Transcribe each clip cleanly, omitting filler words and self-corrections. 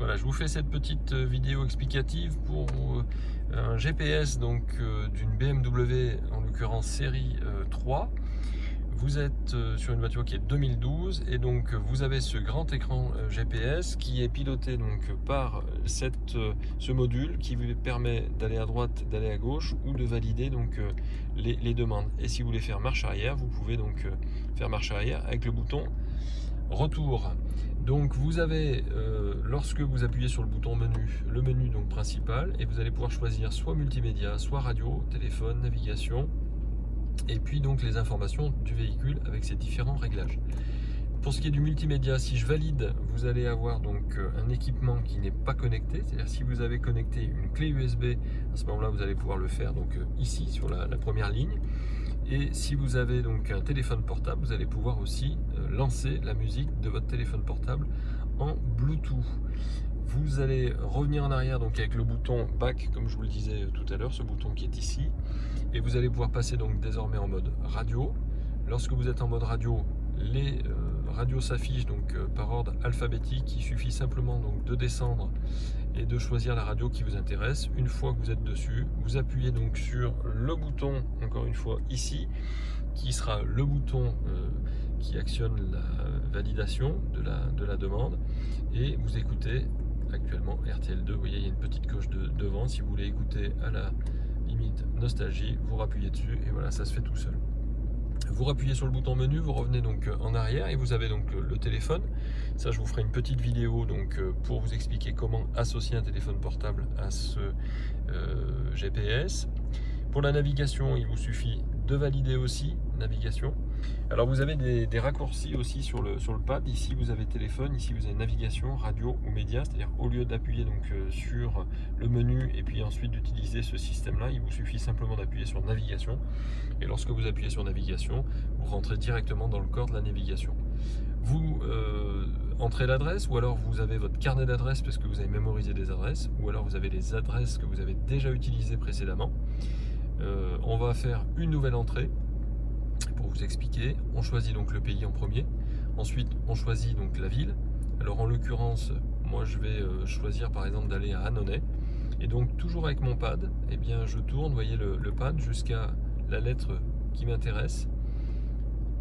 Voilà, je vous fais cette petite vidéo explicative pour un GPS donc d'une BMW, en l'occurrence série 3. Vous êtes sur une voiture qui est 2012 et donc vous avez ce grand écran GPS qui est piloté donc par ce module qui vous permet d'aller à droite, d'aller à gauche ou de valider donc les demandes. Et si vous voulez faire marche arrière, vous pouvez donc faire marche arrière avec le bouton retour. Donc vous avez, lorsque vous appuyez sur le bouton menu, le menu donc principal, et vous allez pouvoir choisir soit multimédia, soit radio, téléphone, navigation, et puis donc les informations du véhicule avec ces différents réglages. Pour ce qui est du multimédia, si je valide, vous allez avoir donc un équipement qui n'est pas connecté, c'est-à-dire si vous avez connecté une clé USB, à ce moment-là vous allez pouvoir le faire donc ici sur la première ligne. Et si vous avez donc un téléphone portable, vous allez pouvoir aussi lancer la musique de votre téléphone portable en Bluetooth. Vous allez revenir en arrière donc avec le bouton back, comme je vous le disais tout à l'heure, ce bouton qui est ici, et vous allez pouvoir passer donc désormais en mode radio. Lorsque vous êtes en mode radio, les radios s'affichent donc par ordre alphabétique. Il suffit simplement donc de descendre et de choisir la radio qui vous intéresse. Une fois que vous êtes dessus, vous appuyez donc sur le bouton, encore une fois ici, qui sera le bouton qui actionne la validation de la demande, et vous écoutez actuellement RTL2. Vous voyez, il y a une petite coche devant. Si vous voulez écouter à la limite nostalgie, vous rappuyez dessus et voilà, ça se fait tout seul. Vous rappuyez sur le bouton menu, vous revenez donc en arrière et vous avez donc le téléphone. Ça, je vous ferai une petite vidéo donc pour vous expliquer comment associer un téléphone portable à ce GPS. Pour la navigation, il vous suffit de valider aussi navigation. Alors vous avez des raccourcis aussi sur le pad. Ici vous avez téléphone, ici vous avez navigation, radio ou média. C'est-à-dire au lieu d'appuyer donc sur le menu et puis ensuite d'utiliser ce système-là, il vous suffit simplement d'appuyer sur navigation. Et lorsque vous appuyez sur navigation, vous rentrez directement dans le corps de la navigation. Vous entrez l'adresse, ou alors vous avez votre carnet d'adresses parce que vous avez mémorisé des adresses, ou alors vous avez les adresses que vous avez déjà utilisées précédemment. On va faire une nouvelle entrée pour vous expliquer. On choisit donc le pays en premier, ensuite on choisit donc la ville. Alors en l'occurrence, moi je vais choisir par exemple d'aller à Annonay, et donc toujours avec mon pad, eh bien je tourne, vous voyez le pad jusqu'à la lettre qui m'intéresse.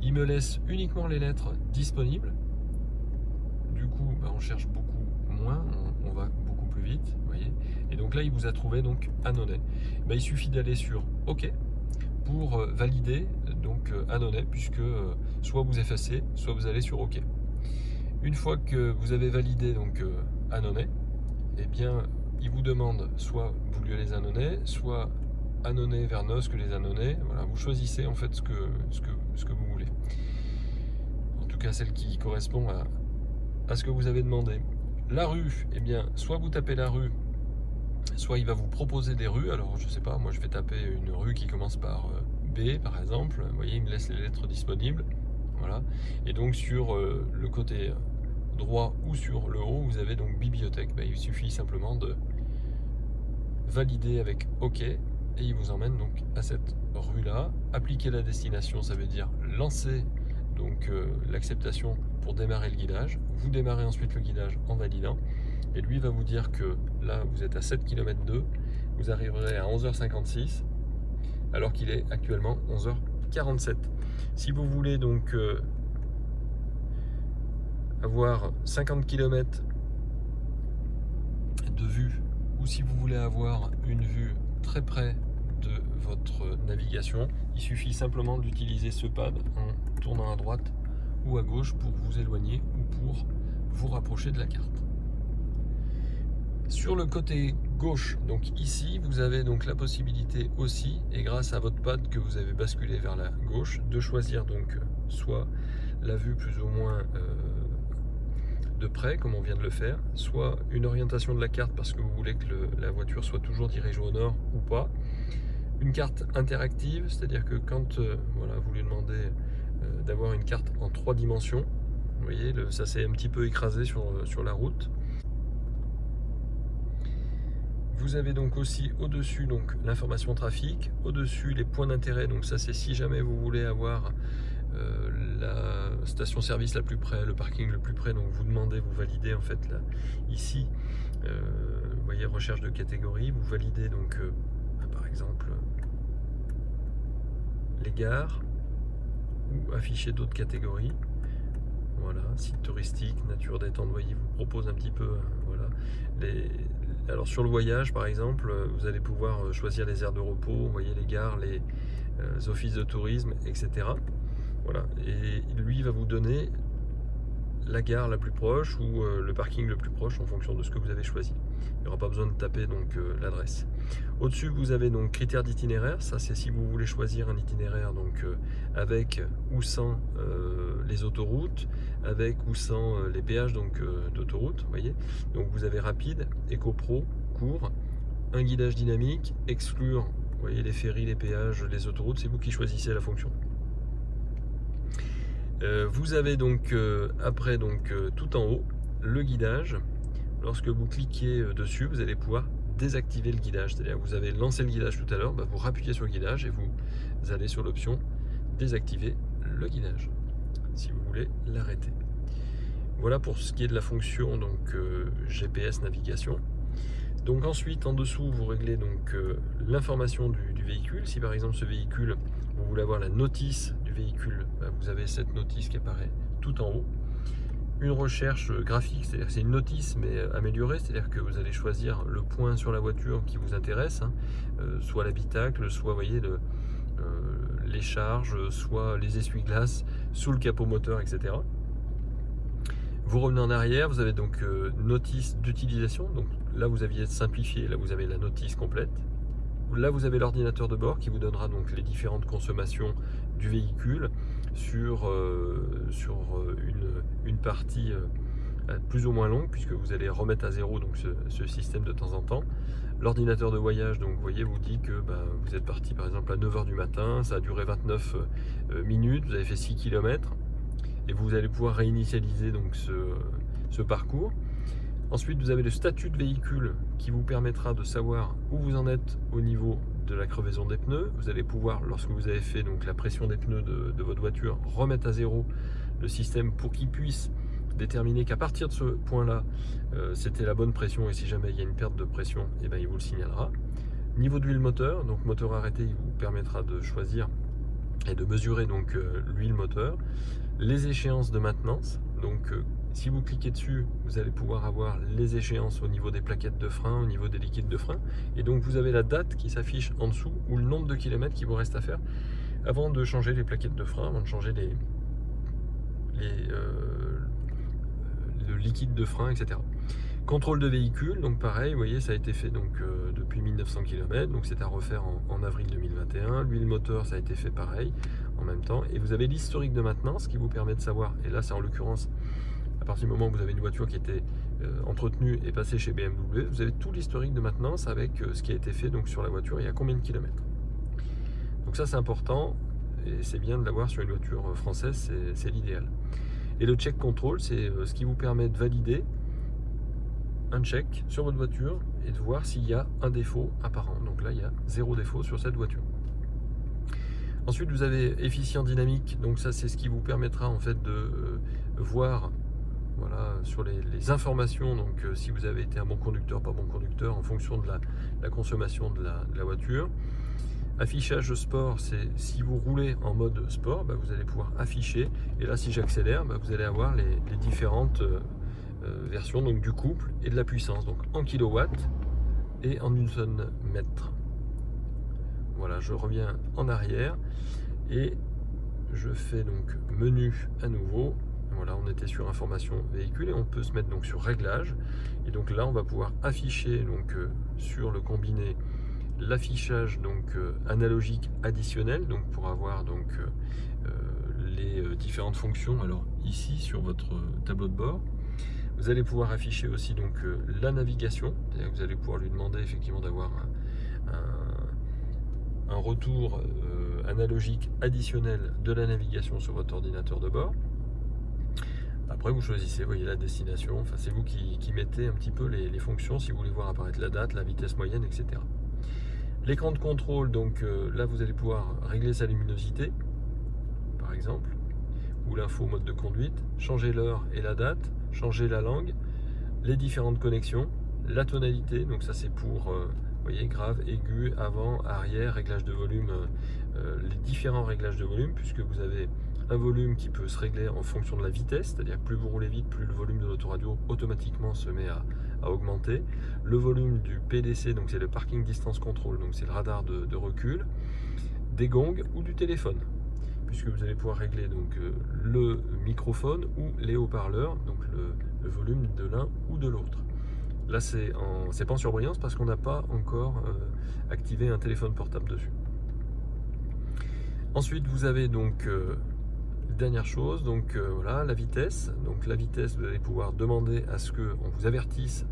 Il me laisse uniquement les lettres disponibles. Du coup, on cherche beaucoup moins, on va beaucoup plus vite, vous voyez. Et donc là, il vous a trouvé donc Annonay. Il suffit d'aller sur OK pour valider donc Annonay, puisque soit vous effacez, soit vous allez sur OK. Une fois que vous avez validé donc Annonay, eh bien, il vous demande soit Boulieu les Annonay, soit Annonay vers Nosque les Annonay. Voilà, vous choisissez en fait ce que vous voulez. En tout cas, celle qui correspond à ce que vous avez demandé. La rue, eh bien, soit vous tapez la rue, soit il va vous proposer des rues. Alors, je sais pas, moi je vais taper une rue qui commence par B, par exemple. Vous voyez, il me laisse les lettres disponibles. Voilà. Et donc, sur le côté droit ou sur le haut, vous avez donc bibliothèque. Il suffit simplement de valider avec OK et il vous emmène donc à cette rue-là. Appliquer la destination, ça veut dire lancer donc l'acceptation pour démarrer le guidage. Vous démarrez ensuite le guidage en validant, et lui va vous dire que là vous êtes à 7 km 2, vous arriverez à 11h56 alors qu'il est actuellement 11h47. Si vous voulez donc avoir 50 km de vue, ou si vous voulez avoir une vue très près de votre navigation, il suffit simplement d'utiliser ce pad en tournant à droite ou à gauche pour vous éloigner ou pour vous rapprocher de la carte. Sur le côté gauche, donc ici, vous avez donc la possibilité aussi, et grâce à votre pad que vous avez basculé vers la gauche, de choisir donc soit la vue plus ou moins de près, comme on vient de le faire, soit une orientation de la carte parce que vous voulez que la voiture soit toujours dirigée au nord ou pas. Une carte interactive, c'est-à-dire que quand voilà, vous lui demandez d'avoir une carte en 3 dimensions, vous voyez, ça s'est un petit peu écrasé sur la route. Vous avez donc aussi au-dessus donc l'information trafic, au-dessus les points d'intérêt, donc ça c'est si jamais vous voulez avoir la station-service la plus près, le parking le plus près. Donc vous demandez, vous validez en fait là, ici, vous voyez recherche de catégorie, vous validez donc par exemple les gares ou afficher d'autres catégories. Voilà, site touristique, nature détente, vous voyez, vous propose un petit peu, voilà. Alors sur le voyage par exemple, vous allez pouvoir choisir les aires de repos, vous voyez les gares, les offices de tourisme, etc. Voilà, et lui va vous donner la gare la plus proche ou le parking le plus proche en fonction de ce que vous avez choisi. Il n'y aura pas besoin de taper donc l'adresse. Au-dessus vous avez donc critères d'itinéraire, ça c'est si vous voulez choisir un itinéraire donc avec ou sans les autoroutes, avec ou sans les péages donc d'autoroute, vous voyez. Donc vous avez rapide, éco-pro, court, un guidage dynamique, exclure, vous voyez les ferries, les péages, les autoroutes, c'est vous qui choisissez la fonction. Vous avez donc après donc tout en haut le guidage. Lorsque vous cliquez dessus, vous allez pouvoir désactiver le guidage. C'est-à-dire vous avez lancé le guidage tout à l'heure, vous rappuyez sur le guidage et vous allez sur l'option désactiver le guidage si vous voulez l'arrêter. Voilà pour ce qui est de la fonction donc GPS navigation. Donc ensuite en dessous vous réglez donc l'information du véhicule. Si par exemple ce véhicule vous voulez avoir la notice du véhicule, vous avez cette notice qui apparaît tout en haut. Une recherche graphique, c'est-à-dire que c'est une notice mais améliorée, c'est-à-dire que vous allez choisir le point sur la voiture qui vous intéresse, hein, soit l'habitacle, soit vous voyez les charges, soit les essuie-glaces sous le capot moteur, etc. Vous revenez en arrière, vous avez donc notice d'utilisation, donc là vous aviez simplifié, là vous avez la notice complète. Là vous avez l'ordinateur de bord qui vous donnera donc les différentes consommations du véhicule sur une partie plus ou moins longue, puisque vous allez remettre à zéro donc ce système de temps en temps. L'ordinateur de voyage, donc vous voyez, vous dit que vous êtes parti par exemple à 9 h du matin, ça a duré 29 minutes, vous avez fait 6 km et vous allez pouvoir réinitialiser donc ce parcours. Ensuite, vous avez le statut de véhicule qui vous permettra de savoir où vous en êtes au niveau de la crevaison des pneus. Vous allez pouvoir, lorsque vous avez fait donc la pression des pneus de votre voiture, remettre à zéro le système pour qu'il puisse déterminer qu'à partir de ce point-là, c'était la bonne pression et si jamais il y a une perte de pression, eh ben, il vous le signalera. Niveau d'huile moteur, donc moteur arrêté, il vous permettra de choisir et de mesurer donc l'huile moteur. Les échéances de maintenance, donc si vous cliquez dessus, vous allez pouvoir avoir les échéances au niveau des plaquettes de frein, au niveau des liquides de frein. Et donc vous avez la date qui s'affiche en dessous ou le nombre de kilomètres qu'il vous reste à faire avant de changer les plaquettes de frein, avant de changer le liquide de frein, etc. Contrôle de véhicule, donc pareil, vous voyez, ça a été fait donc, depuis 1900 km, donc c'est à refaire en avril 2021. L'huile moteur, ça a été fait pareil en même temps. Et vous avez l'historique de maintenance qui vous permet de savoir, et là c'est en l'occurrence, à partir du moment où vous avez une voiture qui était entretenue et passée chez BMW, vous avez tout l'historique de maintenance avec ce qui a été fait donc, sur la voiture, il y a combien de kilomètres. Donc ça c'est important, et c'est bien de l'avoir sur une voiture française, c'est l'idéal. Et le check control, c'est ce qui vous permet de valider un check sur votre voiture et de voir s'il y a un défaut apparent. Donc là, il y a 0 défaut sur cette voiture. Ensuite, vous avez efficient dynamique. Donc ça, c'est ce qui vous permettra en fait de voir, voilà, sur les informations. Donc si vous avez été un bon conducteur, pas bon conducteur, en fonction de la consommation de la voiture. Affichage sport, c'est si vous roulez en mode sport, vous allez pouvoir afficher. Et là, si j'accélère, vous allez avoir les différentes version donc du couple et de la puissance, donc en kilowatts et en Newton-mètre. Voilà, je reviens en arrière et je fais donc menu à nouveau. Voilà, on était sur information véhicule et on peut se mettre donc sur réglage. Et donc là, on va pouvoir afficher donc sur le combiné l'affichage donc analogique additionnel, donc pour avoir donc les différentes fonctions. Alors ici sur votre tableau de bord, vous allez pouvoir afficher aussi donc la navigation, c'est-à-dire que vous allez pouvoir lui demander effectivement d'avoir un retour analogique additionnel de la navigation sur votre ordinateur de bord. Après vous choisissez, vous voyez, la destination, enfin c'est vous qui mettez un petit peu les fonctions si vous voulez voir apparaître la date, la vitesse moyenne, etc. L'écran de contrôle, donc là vous allez pouvoir régler sa luminosité, par exemple. ou l'info mode de conduite, changer l'heure et la date, changer la langue, les différentes connexions, la tonalité, donc ça c'est pour vous voyez, grave, aigu, avant, arrière, réglage de volume, les différents réglages de volume, puisque vous avez un volume qui peut se régler en fonction de la vitesse, c'est-à-dire que plus vous roulez vite, plus le volume de l'autoradio automatiquement se met à augmenter. Le volume du PDC, donc c'est le Parking Distance Control, donc c'est le radar de recul, des gongs ou du téléphone, puisque vous allez pouvoir régler donc le microphone ou les haut-parleurs, donc le volume de l'un ou de l'autre. Là, c'est pas en surbrillance parce qu'on n'a pas encore activé un téléphone portable dessus. Ensuite, vous avez donc dernière chose, donc voilà, la vitesse. Donc la vitesse, vous allez pouvoir demander à ce qu'on vous avertisse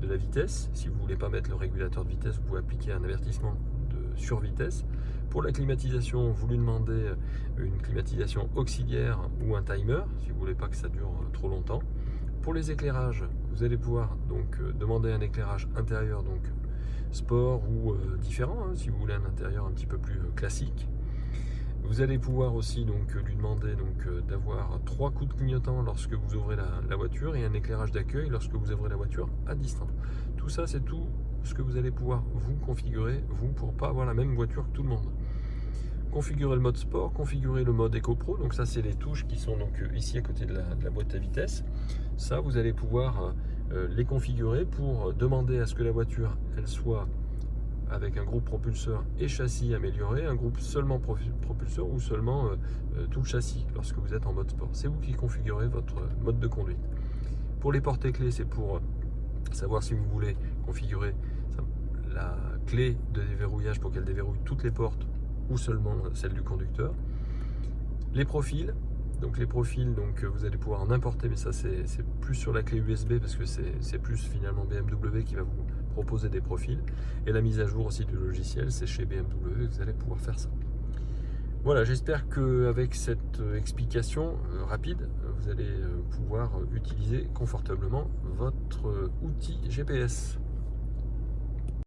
de la vitesse. Si vous ne voulez pas mettre le régulateur de vitesse, vous pouvez appliquer un avertissement de survitesse. Pour la climatisation, vous lui demandez une climatisation auxiliaire ou un timer, si vous ne voulez pas que ça dure trop longtemps. Pour les éclairages, vous allez pouvoir donc demander un éclairage intérieur, donc sport ou différent, hein, si vous voulez un intérieur un petit peu plus classique. Vous allez pouvoir aussi donc lui demander d'avoir 3 coups de clignotant lorsque vous ouvrez la voiture et un éclairage d'accueil lorsque vous ouvrez la voiture à distance. Tout ça, c'est tout ce que vous allez pouvoir vous configurer, vous, pour pas avoir la même voiture que tout le monde. Configurer le mode sport, configurer le mode Eco Pro, donc ça c'est les touches qui sont donc ici à côté de la boîte à vitesse. Ça, vous allez pouvoir les configurer pour demander à ce que la voiture elle soit avec un groupe propulseur et châssis amélioré, un groupe seulement propulseur ou seulement tout le châssis lorsque vous êtes en mode sport. C'est vous qui configurez votre mode de conduite. Pour les porte-clés, c'est pour savoir si vous voulez configurer la clé de déverrouillage pour qu'elle déverrouille toutes les portes ou seulement celle du conducteur. Les profils, donc les profils, donc vous allez pouvoir en importer, mais ça c'est plus sur la clé USB parce que c'est plus finalement BMW qui va vous proposer des profils. Et la mise à jour aussi du logiciel, c'est chez BMW que vous allez pouvoir faire ça. Voilà, j'espère qu'avec cette explication rapide, vous allez pouvoir utiliser confortablement votre outil GPS.